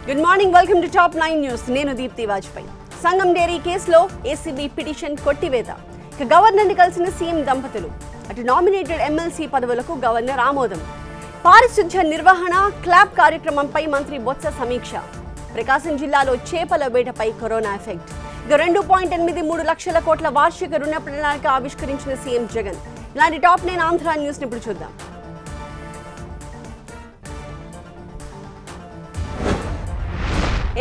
Good morning, welcome to top 9 news. నేను దీప్తి వాజ్పేయి. సంగం dairy కేసులో ACB petition కొట్టివేత. ఇక గవర్నర్ని కలిసిన సీఎం దంపతులు. అటు నామినేటెడ్ ఎమ్మెల్సీ పదవులకు గవర్నర్ ఆమోదం. పారిశుధ్య నిర్వహణ క్లాబ్ కార్యక్రమంపై మంత్రి బొత్స సమీక్ష. ప్రకాశం జిల్లాలో చేపల వేటపై కరోనా ఎఫెక్ట్. ఇక 2.83 లక్షల కోట్ల వార్షిక రుణ ప్రణాళిక ఆవిష్కరించిన సీఎం జగన్. ఇలాంటి టాప్ 9 ఆంధ్ర న్యూస్ ఇప్పుడు చూద్దాం.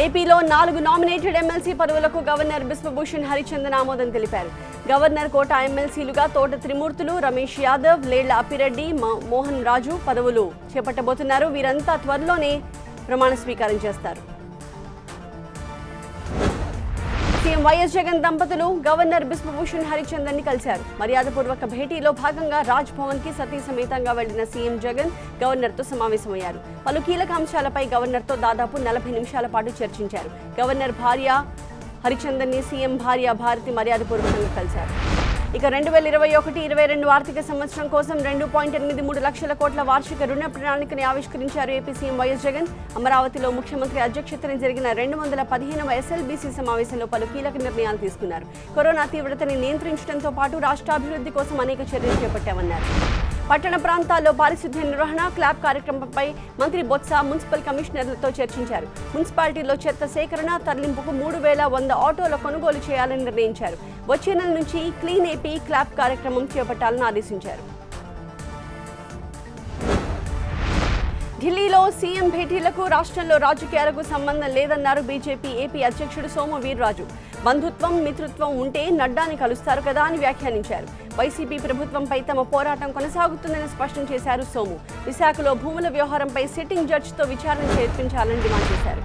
ఏపీలో 4 నామినేటెడ్ ఎమ్మెల్సీ పదవులకు గవర్నర్ బిశ్వభూషణ్ హరిచందన్ ఆమోదం తెలిపారు. గవర్నర్ కోట ఎమ్మెల్సీలుగా తోట త్రిమూర్తులు, రమేష్ యాదవ్, లేళ్ల అప్పిరెడ్డి, మోహన్ రాజు పదవులు చేపట్టబోతున్నారు. వీరంతా త్వరలోనే ప్రమాణ స్వీకారం చేస్తారు. సీఎం వైఎస్ జగన్ దంపతులు గవర్నర్ బిశ్వభూషణ్ హరిచందన్ ని కలిశారు. మర్యాదపూర్వక భేటీలో భాగంగా రాజ్ భవన్ కి సతీ సమేతంగా వెళ్లిన సీఎం జగన్ గవర్నర్ తో సమావేశమయ్యారు. పలు కీలక అంశాలపై గవర్నర్ తో దాదాపు 40 నిమిషాల పాటు చర్చించారు. గవర్నర్ భార్య హరిచందన్ ని సీఎం భార్య భారతి మర్యాదపూర్వకంగా కలిశారు. ఇక 2021-22 ఆర్థిక సంవత్సరం కోసం 2.83 లక్షల కోట్ల వార్షిక రుణ ప్రణాళికని ఆవిష్కరించారు ఏపీ సీఎం వైఎస్ జగన్. అమరావతిలో ముఖ్యమంత్రి అధ్యక్షతన జరిగిన 215వ ఎస్ఎల్బీసీ సమావేశంలో పలు కీలక నిర్ణయాలు తీసుకున్నారు. కరోనా తీవ్రతని నియంత్రించడంతో పాటు రాష్ట్రాభివృద్ధి కోసం అనేక చర్యలు చేపట్టామన్నారు. పట్టణ ప్రాంతాల్లో పారిశుధ్య నిర్వహణ క్లాబ్ కార్యక్రమంపై మంత్రి బొత్స మున్సిపల్ కమిషనర్లతో చర్చించారు. మున్సిపాలిటీలో చెత్త సేకరణ తరలింపుకు 3100 ఆటోల కొనుగోలు చేయాలని నిర్ణయించారు. వచ్చే నెల నుంచి క్లీన్ ఏపీ క్లాబ్ కార్యక్రమం చేపట్టాలని ఆదేశించారు. ఢిల్లీలో సీఎం భేటీలకు రాష్ట్రంలో రాజకీయాలకు సంబంధం లేదన్నారు బీజేపీ ఏపీ అధ్యక్షుడు సోము వీర్రాజు. బంధుత్వం మిత్రుత్వం ఉంటే నడ్డాని కలుస్తారు కదా అని వ్యాఖ్యానించారు. వైసీపీ ప్రభుత్వంపై తమ పోరాటం కొనసాగుతుందని స్పష్టం చేశారు సోము. విశాఖలో భూముల వ్యవహారంపై సిట్టింగ్ జడ్జితో విచారణ చేర్పించాలని డిమాండ్ చేశారు.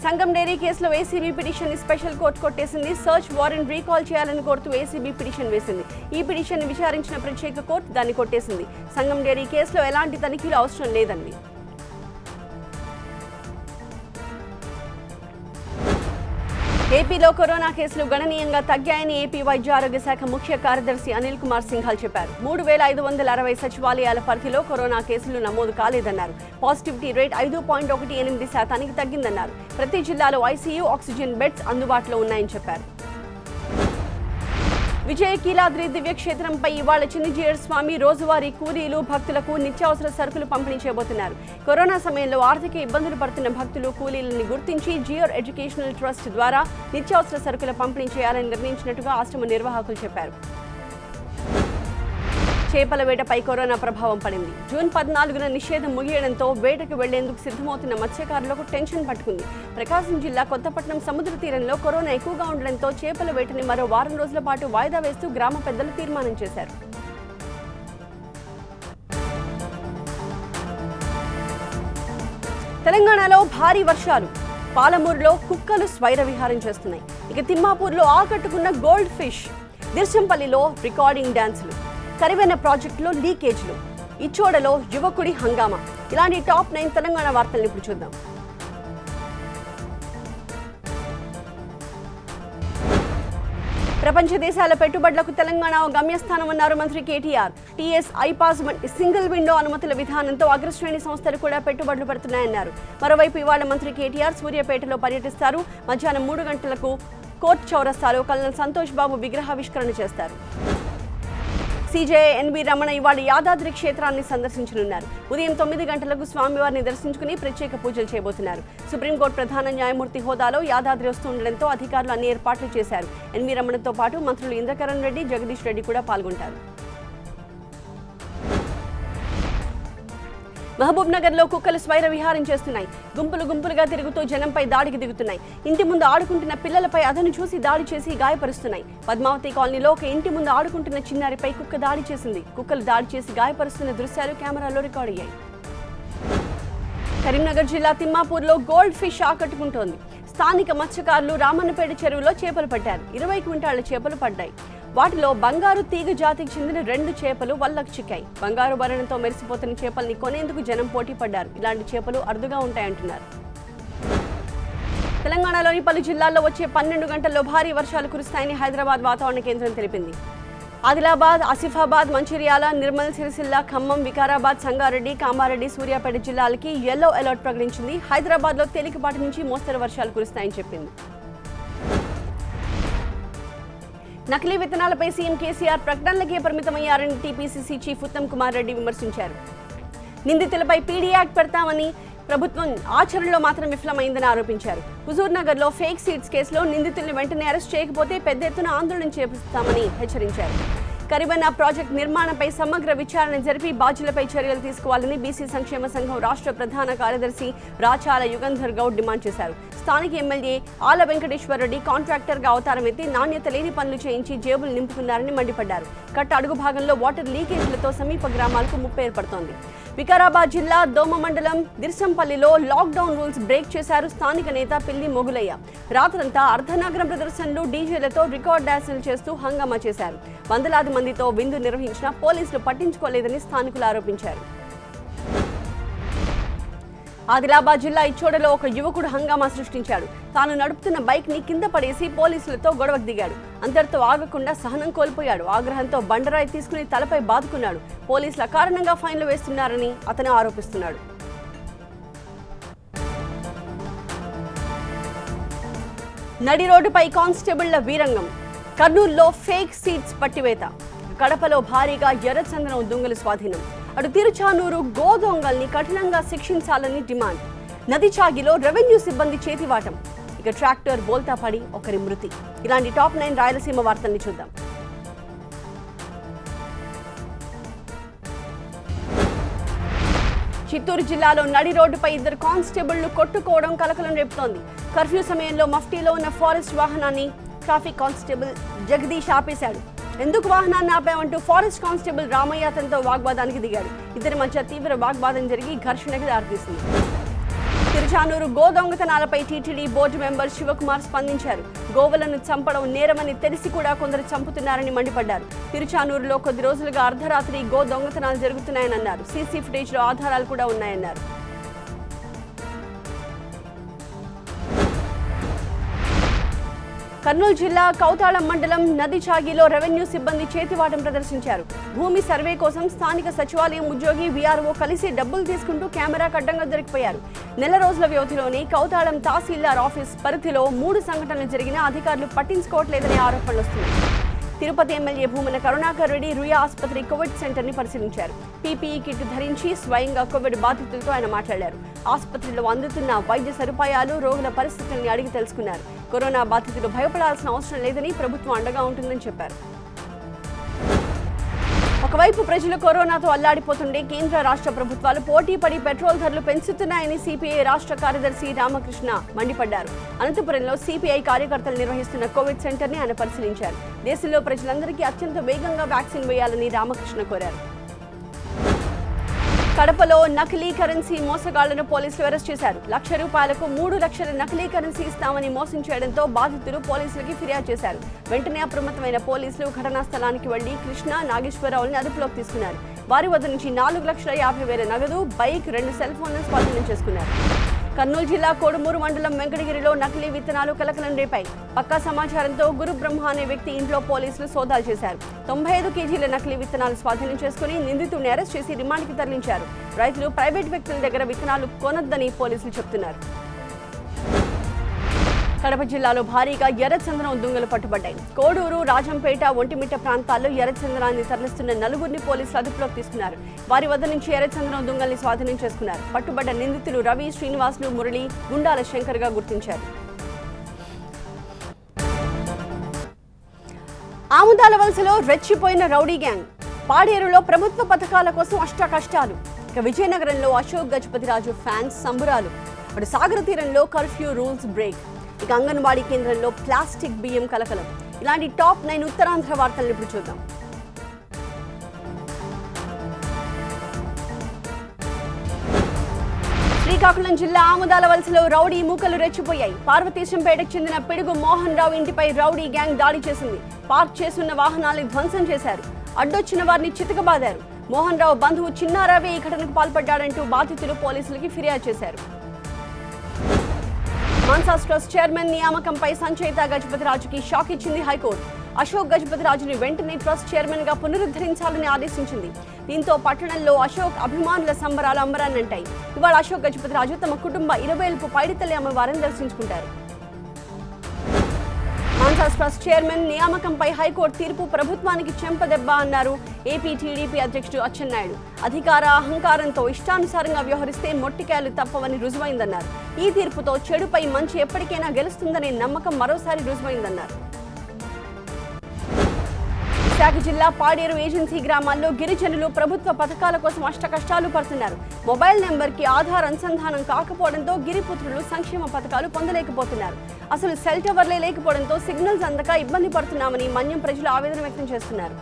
సంగం డైరీ కేసులో ఏసీబీ పిటిషన్ ని స్పెషల్ కోర్టు కొట్టేసింది. సర్చ్ వారెంట్ రీకాల్ చేయాలని కోరుతూ ఏసీబీ పిటిషన్ వేసింది. ఈ పిటిషన్ ని విచారించిన ప్రత్యేక కోర్టు దాన్ని కొట్టేసింది. సంగం డైరీ కేసులో ఎలాంటి తనిఖీలు అవసరం లేదంది. ఏపీలో కరోనా కేసులు గణనీయంగా తగ్గాయని ఏపీ వైద్య ఆరోగ్య శాఖ ముఖ్య కార్యదర్శి అనిల్ కుమార్ సింఘాల్ చెప్పారు. 3560 సచివాలయాల పరిధిలో కరోనా కేసులు నమోదు కాలేదన్నారు. Positivity rate 5.18% తగ్గిందన్నారు. ప్రతి జిల్లాలో ఐసీయూ, ఆక్సిజన్ బెడ్స్ అందుబాటులో ఉన్నాయని చెప్పారు. విజయకీలాద్రి దివ్యక్షేత్రంపై ఇవాళ చిన్నజీయర్ స్వామి రోజువారీ కూలీలు భక్తులకు నిత్యావసర సరుకులు పంపిణీ చేయబోతున్నారు. కరోనా సమయంలో ఆర్థిక ఇబ్బందులు పడుతున్న భక్తులు కూలీలని గుర్తించి జియర్ ఎడ్యుకేషనల్ ట్రస్ట్ ద్వారా నిత్యావసర సరుకుల పంపిణీ చేయాలని నిర్ణయించినట్టుగా ఆశ్రమ నిర్వాహకులు చెప్పారు. చేపల వేటపై కరోనా ప్రభావం పడింది. జూన్ 14న నిషేధం ముగియడంతో వేటకు వెళ్లేందుకు సిద్ధమవుతున్న మత్స్యకారులకు టెన్షన్ పట్టుకుంది. ప్రకాశం జిల్లా కొత్తపట్నం సముద్ర తీరంలో కరోనా ఎక్కువగా ఉండడంతో చేపల వేటని మరో వారం రోజుల పాటు వాయిదా వేస్తూ గ్రామ పెద్దలు తీర్మానం చేశారు. తెలంగాణలో భారీ వర్షాలు. పాలమూరులో కుక్కలు స్వైర విహారం చేస్తున్నాయి. ఇక తిమ్మాపూర్లో ఆకట్టుకున్న గోల్డ్ ఫిష్. దిర్శంపల్లిలో రికార్డింగ్ డాన్సులు. కరివెన్న ప్రాజెక్టులో లీకేజ్లు. ఇచ్చోడలో యువకుడి హంగామా. ఇలాంటి టాప్ 9 తెలంగాణ వార్తలను ఇప్పుడు చూద్దాం. ప్రపంచ దేశాల పెట్టుబడులకు తెలంగాణ గమ్యస్థానం అన్నారు మంత్రి KTR. TS, iPASS single window అనుమతుల విధానంతో అగ్రశ్రేణి సంస్థలు కూడా పెట్టుబడులు పెడుతున్నాయన్నారు. మరోవైపు ఇవాళ మంత్రి కేటీఆర్ సూర్యాపేటలో పర్యటిస్తారు. మధ్యాహ్నం 3 గంటలకు కోర్టు చౌరస్తాలో కల్నల్ సంతోష్ బాబు విగ్రహావిష్కరణ చేస్తారు. సీజేఐ ఎన్వి రమణ ఇవాళ యాదాద్రి క్షేత్రాన్ని సందర్శించనున్నారు. ఉదయం 9 గంటలకు స్వామివారిని దర్శించుకుని ప్రత్యేక పూజలు చేయబోతున్నారు. సుప్రీంకోర్టు ప్రధాన న్యాయమూర్తి హోదాలో యాదాద్రి వస్తుండటంతో అధికారులు అన్ని ఏర్పాట్లు చేశారు. ఎన్వి రమణతో పాటు మంత్రులు ఇంద్రకరణ్ రెడ్డి, జగదీష్ రెడ్డి కూడా పాల్గొంటారు. మహబూబ్ నగర్ లో కుక్కలు స్వైర విహారం చేస్తున్నాయి. గుంపులు గుంపులుగా తిరుగుతూ జనంపై దాడికి దిగుతున్నాయి. ఇంటి ముందు ఆడుకుంటున్న పిల్లలపై అదను చూసి దాడి చేసి గాయపరుస్తున్నాయి. పద్మావతి కాలనీలో ఒక ఇంటి ముందు ఆడుకుంటున్న చిన్నారిపై కుక్క దాడి చేసింది. కుక్కలు దాడి చేసి గాయపరుస్తున్న దృశ్యాలు కెమెరాలో రికార్డ్ అయ్యాయి. కరీంనగర్ జిల్లా తిమ్మాపూర్లో గోల్డ్ ఫిష్ ఆకట్టుకుంటోంది. స్థానిక మత్స్యకారులు రామన్నపేట చెరువులో చేపలు పట్టారు. 20 క్వింటాళ్ల చేపలు పడ్డాయి. వాటిలో బంగారు తీగ జాతికి చెందిన 2 చేపలు వల్లకు చిక్కాయి. బంగారు వర్ణంతో మెరిసిపోతున్న చేపల్ని కొనేందుకు జనం పోటీ పడ్డారు. ఇలాంటి చేపలు అరుదుగా ఉంటాయంటున్నారు. తెలంగాణలోని పలు జిల్లాల్లో వచ్చే 12 గంటల్లో భారీ వర్షాలు కురుస్తాయని హైదరాబాద్ వాతావరణ కేంద్రం తెలిపింది. ఆదిలాబాద్, ఆసిఫాబాద్, మంచిర్యాల, నిర్మల్, సిరిసిల్ల, ఖమ్మం, వికారాబాద్, సంగారెడ్డి, కామారెడ్డి, సూర్యాపేట జిల్లాలకి యెల్లో అలర్ట్ ప్రకటించింది. హైదరాబాద్లో తేలికపాటి నుంచి మోస్తరు వర్షాలు కురుస్తాయని చెప్పింది. నకిలీ విత్తనాలపై సీఎం కేసీఆర్ ప్రకటనలకే పరిమితమయ్యారని టీపీసీసీ చీఫ్ ఉత్తమ్ కుమార్ రెడ్డి విమర్శించారు. నిందితులపై పీడీ యాక్ట్ పెడతామని ప్రభుత్వం ఆచరణలో మాత్రం విఫలమైందని ఆరోపించారు. హుజూర్నగర్ లో ఫేక్ సీడ్స్ కేసులో నిందితుల్ని వెంటనే అరెస్ట్ చేయకపోతే పెద్ద ఎత్తున ఆందోళన చేపిస్తామని హెచ్చరించారు. కరీబన్నా ప్రాజెక్టు నిర్మాణంపై సమగ్ర విచారణ జరిపి బాధ్యులపై చర్యలు తీసుకోవాలని బీసీ సంక్షేమ సంఘం రాష్ట్ర ప్రధాన కార్యదర్శి రాచాల యుగంధర్ గౌడ్ డిమాండ్ చేశారు. స్థానిక ఎమ్మెల్యే ఆల వెంకటేశ్వర రెడ్డి కాంట్రాక్టర్గా అవతారం ఎత్తి నాణ్యత లేని పనులు చేయించి జేబులు నింపుకున్నారని మండిపడ్డారు. కట్ట అడుగు భాగంలో వాటర్ లీకేజీలతో సమీప గ్రామాలకు ముప్పు ఏర్పడుతోంది. వికారాబాద్ జిల్లా దోమ మండలం దిర్సంపల్లిలో లాక్డౌన్ రూల్స్ బ్రేక్ చేశారు స్థానిక నేత పిల్లి మొగులయ్య. రాత్రంతా అర్ధనగరం ప్రదర్శనలు, డీజేలతో రికార్డ్ డాన్సులు చేస్తూ హంగామా చేశారు. వందలాది మందితో విందు నిర్వహించినా పోలీసులు పట్టించుకోలేదని స్థానికులు ఆరోపించారు. ఆదిలాబాద్ జిల్లా ఇచ్చోడలో ఒక యువకుడు హంగామా సృష్టించాడు. తాను నడుపుతున్న బైక్ ని కింద పడేసి పోలీసులతో గొడవకు దిగాడు. అంతటితో ఆగకుండా సహనం కోల్పోయాడు. ఆగ్రహంతో బండరాయి తీసుకుని తలపై బాదుకున్నాడు. పోలీసుల కారణంగా ఫైన్లు వేస్తున్నారని అతను ఆరోపిస్తున్నాడు. నడి రోడ్డుపై కానిస్టేబుళ్ల వీరంగం. కర్నూలులో ఫేక్ సీట్స్ పట్టివేత. కడపలో భారీగా ఎర్రచందనం దొంగలు స్వాధీనం. అటు తిరుచానూరు గో దొంగల్ని కఠినంగా శిక్షించాలని డిమాండ్. నది చాగిలో రెవెన్యూ సిబ్బంది చేతివాటం. ఇక ట్రాక్టర్ బోల్తా పడి ఒకరి మృతి. ఇలాంటి టాప్ 9 రాయలసీమ వార్తల్ని చూద్దాం. చిత్తూరు జిల్లాలో నడి రోడ్డుపై ఇద్దరు కానిస్టేబుళ్లు కొట్టుకోవడం కలకలం రేపుతోంది. కర్ఫ్యూ సమయంలో మఫ్టీలో ఉన్న ఫారెస్ట్ వాహనాన్ని ట్రాఫిక్ కానిస్టేబుల్ జగదీష్ ఆపేశాడు. ఎందుకు వాహనాన్ని ఆపామంటూ ఫారెస్ట్ కానిస్టేబుల్ రామయ్య అతనితో వాగ్వాదానికి దిగాడు. ఇద్దరి మధ్య తీవ్ర వాగ్వాదం జరిగి ఘర్షణకు దారితీసింది. తిరుచానూరు గో దొంగతనాలపై టీటీడీ బోర్డు మెంబర్ శివకుమార్ స్పందించారు. గోవులను చంపడం నేరమని తెలిసి కూడా కొందరు చంపుతున్నారని మండిపడ్డారు. తిరుచానూరులో కొద్ది రోజులుగా అర్ధరాత్రి గో దొంగతనాలు జరుగుతున్నాయని అన్నారు. సీసీ ఫుటేజ్లో ఆధారాలు కూడా ఉన్నాయన్నారు. కర్నూలు జిల్లా కౌతాళం మండలం నది చాగిలో రెవెన్యూ సిబ్బంది చేతివాటం ప్రదర్శించారు. భూమి సర్వే కోసం స్థానిక సచివాలయం ఉద్యోగి వీఆర్ఓ కలిసి డబ్బులు తీసుకుంటూ కెమెరాకు అడ్డంగా దొరికిపోయారు. నెల రోజుల వ్యవధిలోనే కౌతాళం తహసీల్దార్ ఆఫీస్ పరిధిలో 3 సంఘటనలు జరిగినా అధికారులు పట్టించుకోవట్లేదనే ఆరోపణలు వస్తున్నాయి. తిరుపతి ఎమ్మెల్యే భూమన కరుణాకర్ రెడ్డి రుయా ఆసుపత్రి కోవిడ్ సెంటర్ ని పరిశీలించారు. పీపీఈ కిట్ ధరించి స్వయంగా కోవిడ్ బాధితులతో ఆయన మాట్లాడారు. ఆసుపత్రిలో అందుతున్న వైద్య సదుపాయాలు, రోగుల పరిస్థితుల్ని అడిగి తెలుసుకున్నారు. కరోనా బాధితులు భయపడాల్సిన అవసరం లేదని ప్రభుత్వం అండగా ఉంటుందని చెప్పారు. ఒకవైపు ప్రజలు కరోనాతో అల్లాడిపోతుండే కేంద్ర రాష్ట్ర ప్రభుత్వాలు పోటీ పడి పెట్రోల్ ధరలు పెంచుతున్నాయని సిపిఐ రాష్ట్ర కార్యదర్శి రామకృష్ణ మండిపడ్డారు. అనంతపురంలో సిపిఐ కార్యకర్తలు నిర్వహిస్తున్న కోవిడ్ సెంటర్ ని ఆయన పరిశీలించారు. దేశంలో ప్రజలందరికీ అత్యంత వేగంగా వ్యాక్సిన్ వేయాలని రామకృష్ణ కోరారు. కడపలో నకిలీ కరెన్సీ మోసగాళ్లను పోలీసులు అరెస్ట్ చేశారు. ₹1,00,000కు 3 లక్షల నకిలీ కరెన్సీ ఇస్తామని మోసం చేయడంతో బాధితులు పోలీసులకి ఫిర్యాదు చేశారు. వెంటనే అప్రమత్తమైన పోలీసులు ఘటనా స్థలానికి వెళ్లి కృష్ణ, నాగేశ్వరరావుని అదుపులోకి తీసుకున్నారు. వారి వద్ద నుంచి 4,50,000 నగదు, బైక్, 2 సెల్ ఫోన్లను స్వాధీనం చేసుకున్నారు. కర్నూలు జిల్లా కోడుమూరు మండలం వెంకటగిరిలో నకిలీ విత్తనాలు కలకలం రేపాయి. పక్కా సమాచారంతో గురు బ్రహ్మ అనే వ్యక్తి ఇంట్లో పోలీసులు సోదాలు చేశారు. 95 కేజీల నకిలీ విత్తనాలు స్వాధీనం చేసుకుని నిందితుడిని అరెస్ట్ చేసి రిమాండ్కి తరలించారు. రైతులు ప్రైవేట్ వ్యక్తుల దగ్గర విత్తనాలు కొనొద్దని పోలీసులు చెబుతున్నారు. కడప జిల్లాలో భారీగా ఎర్రచందనం దొంగలు పట్టుబడ్డాయి. కోడూరు, రాజంపేట, ఒంటిమిట్ట ప్రాంతాల్లో ఎర్రచందనాన్ని తరలిస్తున్న 4గురిని పోలీసులు అదుపులోకి తీసుకున్నారు. వారి వద్ద నుంచి ఎర్రచందనం దొంగల్ని స్వాధీనం చేసుకున్నారు. పట్టుబడ్డ నిందితులు రవి, శ్రీనివాసులు, మురళి, గుండాల శంకర్గా గుర్తించారు. ఆముదాల వలసలో రెచ్చిపోయిన రౌడీ గ్యాంగ్. పాడేరులో ప్రభుత్వ పథకాల కోసం అష్టకష్టాలు. ఇక విజయనగరంలో అశోక్ గజపతిరాజు ఫ్యాన్స్ సంబురాలు. అటు సాగర తీరంలో కర్ఫ్యూ రూల్స్ బ్రేక్. ఇక అంగన్వాడీ కేంద్రంలో ప్లాస్టిక్ బియ్యం కలకలం. ఇలాంటి టాప్ 9 ఉత్తరాంధ్ర వార్తలను ఇప్పుడు చూద్దాం. శ్రీకాకుళం జిల్లా ఆముదాల వలసలో రౌడీ మూకలు రెచ్చిపోయాయి. పార్వతీశంపేటకు చెందిన పిడుగు మోహన్ రావు ఇంటిపై రౌడీ గ్యాంగ్ దాడి చేసింది. పార్క్ చేస్తున్న వాహనాలను ధ్వంసం చేశారు. అడ్డొచ్చిన వారిని చితకబాదారు. మోహన్ రావు బంధువు చిన్నారావే ఈ ఘటనకు పాల్పడ్డాడంటూ బాధితులు పోలీసులకి ఫిర్యాదు చేశారు. మాన్సాస్ ట్రస్ట్ చైర్మన్ నియామకంపై సంచయిత గజపతిరాజుకి షాక్ ఇచ్చింది హైకోర్టు. అశోక్ గజపతిరాజుని వెంటనే ట్రస్ట్ చైర్మన్ గా పునరుద్ధరించాలని ఆదేశించింది. దీంతో పట్టణంలో అశోక్ అభిమానుల సంబరాలు అంబరాన్నంటాయి. ఇవాళ అశోక్ గజపతిరాజు తమ కుటుంబ 20 పైడితల్లి అమ్మవారిని దర్శించుకుంటారు. మాన్సాస్ ట్రస్ట్ చైర్మన్ నియామకంపై హైకోర్టు తీర్పు ప్రభుత్వానికి చెంపదెబ్బ అన్నారు ఏపీ టీడీపీ అధ్యక్షుడు అచ్చెన్నాయుడు. అధికార అహంకారంతో ఇష్టానుసారంగా వ్యవహరిస్తే మొట్టికాయలు తప్పవని రుజువైందన్నారు. ఈ తీర్పుతో చెడుపై మంచి ఎప్పటికైనా గెలుస్తుందనే నమ్మకం మరోసారి రుజువైందన్నారు. విశాఖ జిల్లా పాడేరు ఏజెన్సీ గ్రామాల్లో గిరిజనులు ప్రభుత్వ పథకాల కోసం అష్టకష్టాలు పడుతున్నారు. మొబైల్ నెంబర్కి ఆధార్ అనుసంధానం కాకపోవడంతో గిరిపుత్రులు సంక్షేమ పథకాలు పొందలేకపోతున్నారు. అసలు సెల్ టవర్లే లేకపోవడంతో సిగ్నల్స్ అందక ఇబ్బంది పడుతున్నామని మన్యం ప్రజలు ఆవేదన వ్యక్తం చేస్తున్నారు.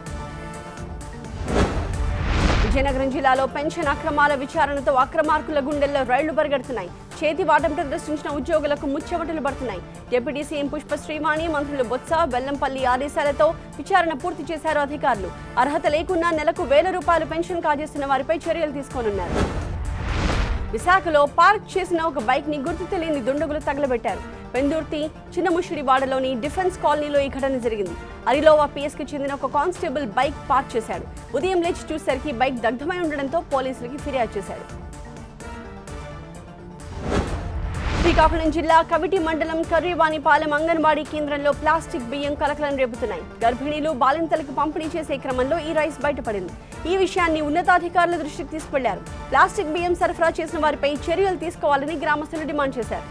విజయనగరం జిల్లాలో పెన్షన్ అక్రమాల విచారణతో అక్రమార్కుల గుండెల్లో రైళ్లు పరిగెడుతున్నాయి. చేతి వాటం ప్రదర్శించిన ఉద్యోగులకు ముచ్చెమటలు పడుతున్నాయి. డిప్యూటీ సీఎం పుష్ప శ్రీవాణి, మంత్రులు బొత్స, వెల్లంపల్లి ఆదేశాలతో విచారణ పూర్తి చేశారు అధికారులు. అర్హత లేకున్నా నెలకు 1000 రూపాయలు పెన్షన్ కాజేస్తున్న వారిపై చర్యలు తీసుకోనున్నారు. విశాఖలో పార్క్ చేసిన ఒక బైక్ ని గుర్తు తెలియని దుండగులు తగలబెట్టారు. పెందుర్తి చిన్నముషిడివాడలోని డిఫెన్స్ కాలనీలో ఈ ఘటన జరిగింది. అరిలోవా పిఎస్ కి చెందిన ఒక కానిస్టేబుల్ బైక్ పార్క్ చేశాడు. ఉదయం లేచి చూసేసరికి బైక్ దగ్ధమై ఉండడంతో పోలీసులకి ఫిర్యాదు చేశాడు. శ్రీకాకుళం జిల్లా కవిటి మండలం కర్రీవాణిపాలెం అంగన్వాడీ కేంద్రంలో ప్లాస్టిక్ బియ్యం కలకలం రేపుతున్నాయి. గర్భిణీలు, బాలింతలకు పంపిణీ చేసే క్రమంలో ఈ రైస్ బయటపడింది. ఈ విషయాన్ని ఉన్నతాధికారుల దృష్టికి తీసుకెళ్లారు. ప్లాస్టిక్ బియ్యం సరఫరా చేసిన వారిపై చర్యలు తీసుకోవాలని గ్రామస్తులు డిమాండ్ చేశారు.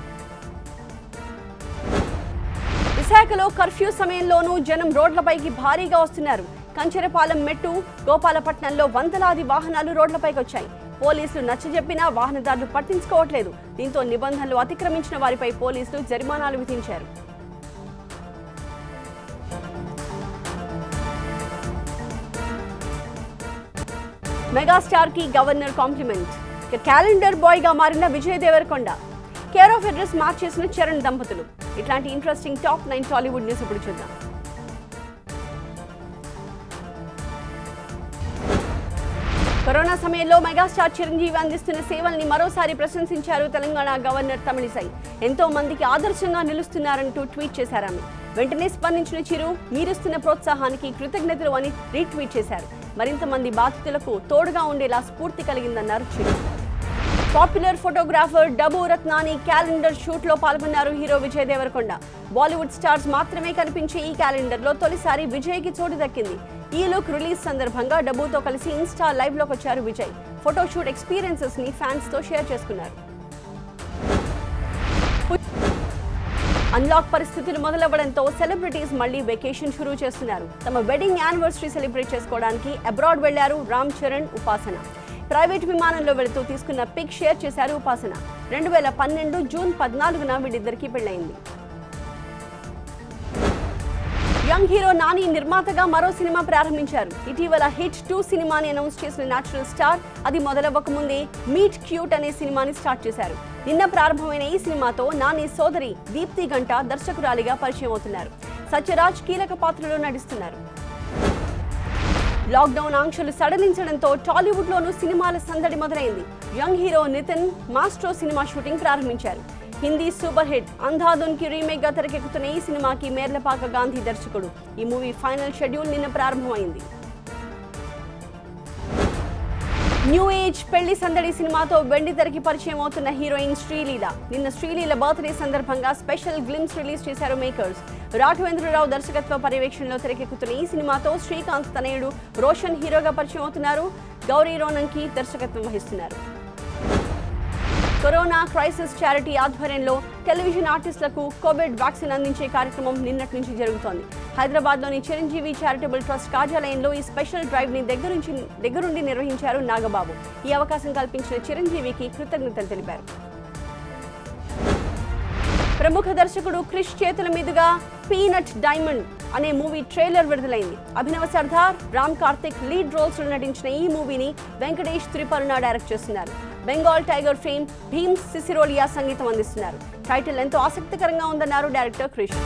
విశాఖలో కర్ఫ్యూ సమయంలోనూ జనం రోడ్లపైకి భారీగా వస్తున్నారు. కంచెరపాలెం, మెట్టు, గోపాలపట్నంలో వందలాది వాహనాలు రోడ్లపైకి వచ్చాయి. పోలీసులు నచ్చజెప్పినా వాహనదారులు పట్టించుకోవట్లేదు. దీంతో నిబంధనలు అతిక్రమించిన వారిపై పోలీసులు జరిమానాలు విధించారు. మెగాస్టార్ కి గవర్నర్ కాంప్లిమెంట్. క్యాలెండర్ బాయ్ గా మారిన Vijay Deverakonda, care of address మార్చేసిన చరణ్ దంపతులు. ఇట్లాంటి ఇంట్రెస్టింగ్ టాప్ 9 టాలీవుడ్ న్యూస్ ఇప్పుడు చూద్దాం. కరోనా సమయంలో మెగాస్టార్ చిరంజీవి అందిస్తున్న సేవల్ని మరోసారి ప్రశంసించారు తెలంగాణ గవర్నర్ తమిళిసై. ఎంతో మందికి ఆదర్శంగా నిలుస్తున్నారంటూ ట్వీట్ చేశారు ఆమె. వెంటనే స్పందించిన చిరు, మీరిస్తున్న ప్రోత్సాహానికి కృతజ్ఞతలు అని రీట్వీట్ చేశారు. మరింత మంది బాధితులకు తోడుగా ఉండేలా స్ఫూర్తి కలిగిందన్నారు చిరు. పాపులర్ ఫోటోగ్రాఫర్ డబు రత్నాని క్యాలెండర్ షూట్ లో పాల్గొన్నారు hero Vijay Devarakonda. Bollywood stars మాత్రమే కనిపించే ఈ క్యాలెండర్ లో తొలిసారి విజయ్ కి చోటు దక్కింది. ఈ లుక్ రిలీజ్ సందర్భంగా డబుతో కలిసి ఇన్స్టా లైవ్ లోకి వచ్చారు విజయ్. ఫోటోషూట్ ఎక్స్పీరియన్సెస్ ని ఫ్యాన్స్ తో షేర్ చేసుకున్నారు. అన్లాక్ పరిస్థితులు మొదలవ్వడంతో సెలబ్రిటీస్ మళ్లీ వెకేషన్ షురూ చేస్తున్నారు. తమ వెడ్డింగ్ యానివర్సరీ సెలబ్రేట్ చేసుకోవడానికి అబ్రాడ్ వెళ్లారు రామ్ చరణ్, ఉపాసన. ప్రైవేట్ విమానంలో వెళుతూ తీసుకున్న పిక్ షేర్ చేశారు ఉపాసన. 2012 జూన్ 14న వీళ్ళిద్దరికీ పెళ్లైంది. యంగ్ హీరో నాని నిర్మాతగా మరో సినిమా ప్రారంభించారు. ఇటీవల హిట్ 2 సినిమాని అనౌన్స్ చేసిన న్యాచురల్ స్టార్ అది మొదలవ్వక ముందే మీట్ క్యూట్ అనే సినిమాని స్టార్ట్ చేశారు. నిన్న ప్రారంభమైన ఈ సినిమాతో నాని సోదరి దీప్తి గంట దర్శకురాలిగా పరిచయం అవుతున్నారు. సత్యరాజ్ కీలక పాత్రలో నటిస్తున్నారు. లాక్డౌన్ ఆంక్షలు సడలించడంతో టాలీవుడ్ లోనూ సినిమాల సందడి మొదలైంది. యంగ్ హీరో నితిన్ మాస్ట్రో సినిమా షూటింగ్ ప్రారంభించారు. హిందీ సూపర్ హిట్ అంధాధున్ కి రీమేక్ గా తెరకెక్కుతున్న ఈ సినిమాకి మేర్లపాక గాంధీ దర్శకుడు. ఈ మూవీ ఫైనల్ షెడ్యూల్ నిన్న ప్రారంభమైంది. న్యూ ఏజ్ పెళ్లి సందడి సినిమాతో వెండి తెరకి పరిచయం అవుతున్న హీరోయిన్ శ్రీలీల. నిన్న శ్రీలీల బర్త్డే సందర్భంగా స్పెషల్ గ్లిమ్స్ రిలీజ్ చేశారు మేకర్స్. రాఘవేంద్రరావు దర్శకత్వ పర్యవేక్షణలో తెరకెక్కుతున్న ఈ సినిమాతో శ్రీకాంత్ తనయుడు రోషన్ హీరోగా పరిచయం అవుతున్నారు. గౌరీ రోనంకి దర్శకత్వం వహిస్తున్నారు. కరోనా క్రైసిస్ చారిటీ ఆధ్వర్యంలో టెలివిజన్ ఆర్టిస్టులకు కోవిడ్ వ్యాక్సిన్ అందించే కార్యక్రమం నిన్నటి నుంచి జరుగుతోంది. హైదరాబాద్లోని చిరంజీవి చారిటబుల్ ట్రస్ట్ కార్యాలయంలో ఈ స్పెషల్ డ్రైవ్ ని దగ్గరుండి నిర్వహించారు నాగబాబు. ఈ అవకాశం కల్పించిన చిరంజీవికి కృతజ్ఞతలు తెలిపారు. ప్రముఖ దర్శకుడు క్రిష్ చేతుల మీదుగా పీనట్ డైమండ్ అనే మూవీ ట్రైలర్ విడుదలైంది. అభినవ సర్దార్, రామ్ కార్తిక్ లీడ్ రోల్స్ లో నటించిన ఈ మూవీని వెంకటేష్ త్రిపరుణ డైరెక్ట్ చేస్తున్నారు. బెంగాల్ టైగర్ ఫేమ్ భీమ్ సిసిరోలియా సంగీతం అందిస్తున్నారు. టైటిల్ ఎంతో ఆసక్తికరంగా ఉందన్నారు డైరెక్టర్ క్రిష్.